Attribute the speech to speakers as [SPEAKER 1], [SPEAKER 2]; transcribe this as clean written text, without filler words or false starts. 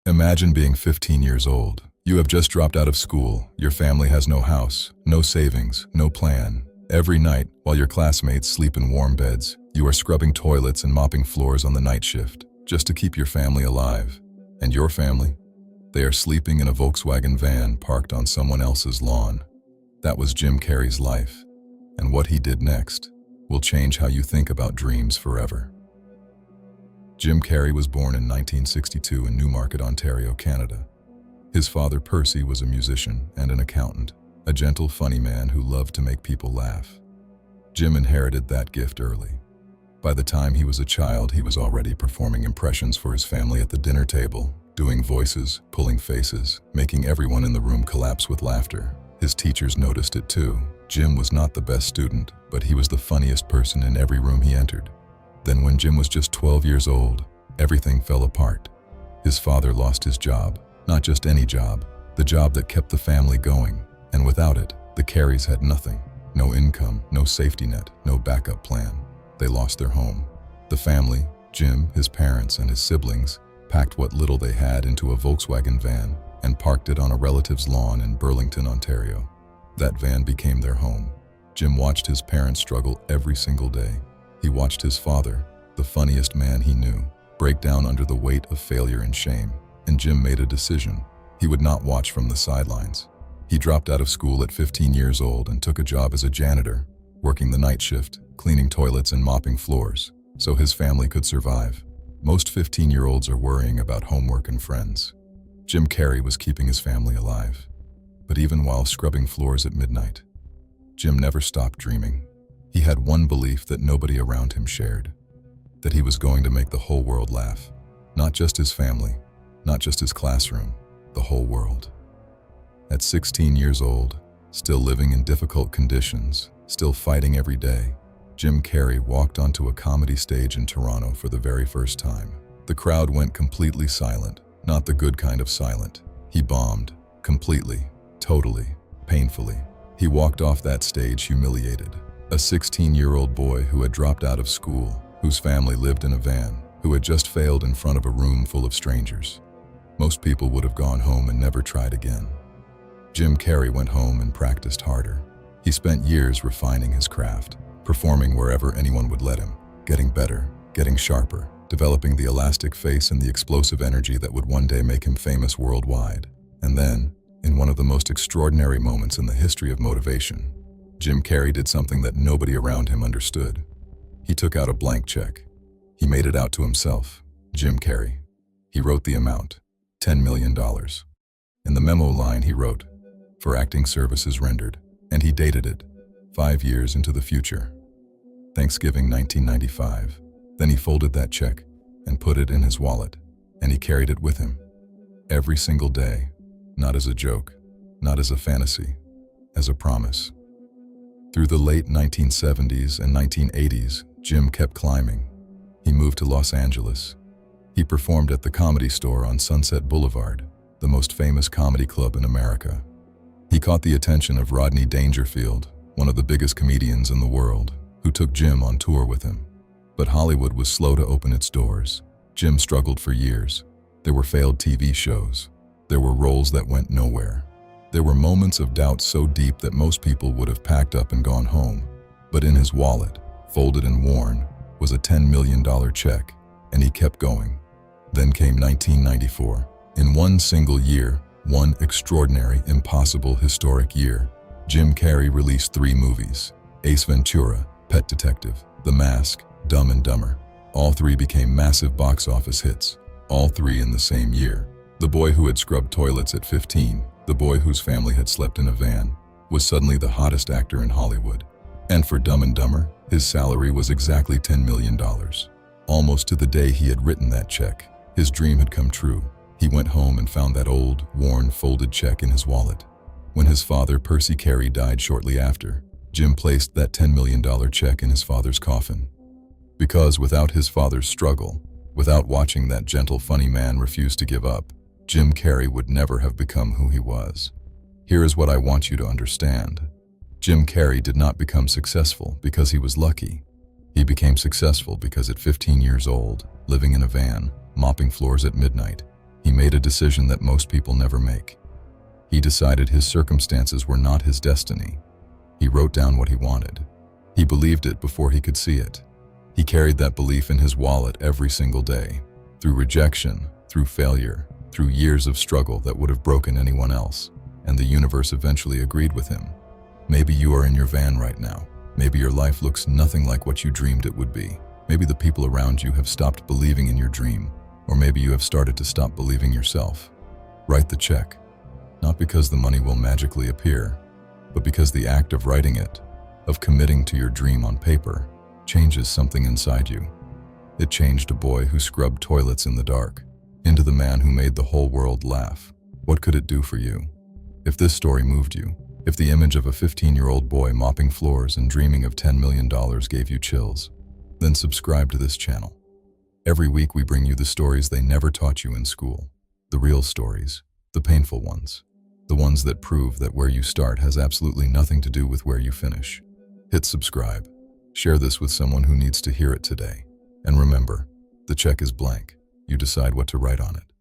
[SPEAKER 1] Imagine being 15 years old. You have just dropped out of school. Your family has no house, no savings, no plan. Every night, while your classmates sleep in warm beds, you are scrubbing toilets and mopping floors on the night shift, just to keep your family alive. And your family? They are sleeping in a Volkswagen van parked on someone else's lawn. That was Jim Carrey's life. And what he did next will change how you think about dreams forever. Jim Carrey was born in 1962 in Newmarket, Ontario, Canada. His father, Percy, was a musician and an accountant, a gentle, funny man who loved to make people laugh. Jim inherited that gift early. By the time he was a child, he was already performing impressions for his family at the dinner table, doing voices, pulling faces, making everyone in the room collapse with laughter. His teachers noticed it too. Jim was not the best student, but he was the funniest person in every room he entered. Then when Jim was just 12 years old, everything fell apart. His father lost his job, not just any job, the job that kept the family going, and without it, the Carreys had nothing. No income, no safety net, no backup plan. They lost their home. The family, Jim, his parents, and his siblings, packed what little they had into a Volkswagen van and parked it on a relative's lawn in Burlington, Ontario. That van became their home. Jim watched his parents struggle every single day. He watched his father, the funniest man he knew, break down under the weight of failure and shame. And Jim made a decision. He would not watch from the sidelines. He dropped out of school at 15 years old and took a job as a janitor, working the night shift, cleaning toilets and mopping floors, so his family could survive. Most 15-year-olds are worrying about homework and friends. Jim Carrey was keeping his family alive. But even while scrubbing floors at midnight, Jim never stopped dreaming. He had one belief that nobody around him shared, that he was going to make the whole world laugh. Not just his family, not just his classroom, the whole world. At 16 years old, still living in difficult conditions, still fighting every day, Jim Carrey walked onto a comedy stage in Toronto for the very first time. The crowd went completely silent, not the good kind of silent. He bombed, completely, totally, painfully. He walked off that stage humiliated. A 16-year-old boy who had dropped out of school, whose family lived in a van, who had just failed in front of a room full of strangers. Most people would have gone home and never tried again. Jim Carrey went home and practiced harder. He spent years refining his craft, performing wherever anyone would let him, getting better, getting sharper, developing the elastic face and the explosive energy that would one day make him famous worldwide. And then, in one of the most extraordinary moments in the history of motivation, Jim Carrey did something that nobody around him understood. He took out a blank check. He made it out to himself, Jim Carrey. He wrote the amount, $10 million. In the memo line he wrote, "For acting services rendered," and he dated it, 5 years into the future. Thanksgiving 1995. Then he folded that check and put it in his wallet, and he carried it with him. Every single day, not as a joke, not as a fantasy, as a promise. Through the late 1970s and 1980s, Jim kept climbing. He moved to Los Angeles. He performed at the Comedy Store on Sunset Boulevard, the most famous comedy club in America. He caught the attention of Rodney Dangerfield, one of the biggest comedians in the world, who took Jim on tour with him. But Hollywood was slow to open its doors. Jim struggled for years. There were failed TV shows. There were roles that went nowhere. There were moments of doubt so deep that most people would have packed up and gone home. But in his wallet, folded and worn, was a $10 million check, and he kept going. Then came 1994. In one single year, one extraordinary, impossible, historic year, Jim Carrey released 3 movies: Ace Ventura, Pet Detective, The Mask, Dumb and Dumber. All 3 became massive box office hits, all 3 in the same year. The boy who had scrubbed toilets at 15, the boy whose family had slept in a van, was suddenly the hottest actor in Hollywood. And for Dumb and Dumber, his salary was exactly $10 million. Almost to the day he had written that check, his dream had come true. He went home and found that old, worn, folded check in his wallet. When his father, Percy Carrey, died shortly after, Jim placed that $10 million check in his father's coffin. Because without his father's struggle, without watching that gentle, funny man refuse to give up, Jim Carrey would never have become who he was. Here is what I want you to understand. Jim Carrey did not become successful because he was lucky. He became successful because at 15 years old, living in a van, mopping floors at midnight, He made a decision that most people never make. He decided his circumstances were not his destiny. He wrote down what he wanted. He believed it before he could see it. He carried that belief in his wallet every single day, through rejection, through failure, through years of struggle that would have broken anyone else, and the universe eventually agreed with him. Maybe you are in your van right now. Maybe your life looks nothing like what you dreamed it would be. Maybe the people around you have stopped believing in your dream, or maybe you have started to stop believing yourself. Write the check, not because the money will magically appear, but because the act of writing it, of committing to your dream on paper, changes something inside you. It changed a boy who scrubbed toilets in the dark into the man who made the whole world laugh. What could it do for you? If this story moved you, if the image of a 15-year-old boy mopping floors and dreaming of $10 million gave you chills, then subscribe to this channel. Every week we bring you the stories they never taught you in school. The real stories, the painful ones, the ones that prove that where you start has absolutely nothing to do with where you finish. Hit subscribe. Share this with someone who needs to hear it today. And remember, the check is blank. You decide what to write on it.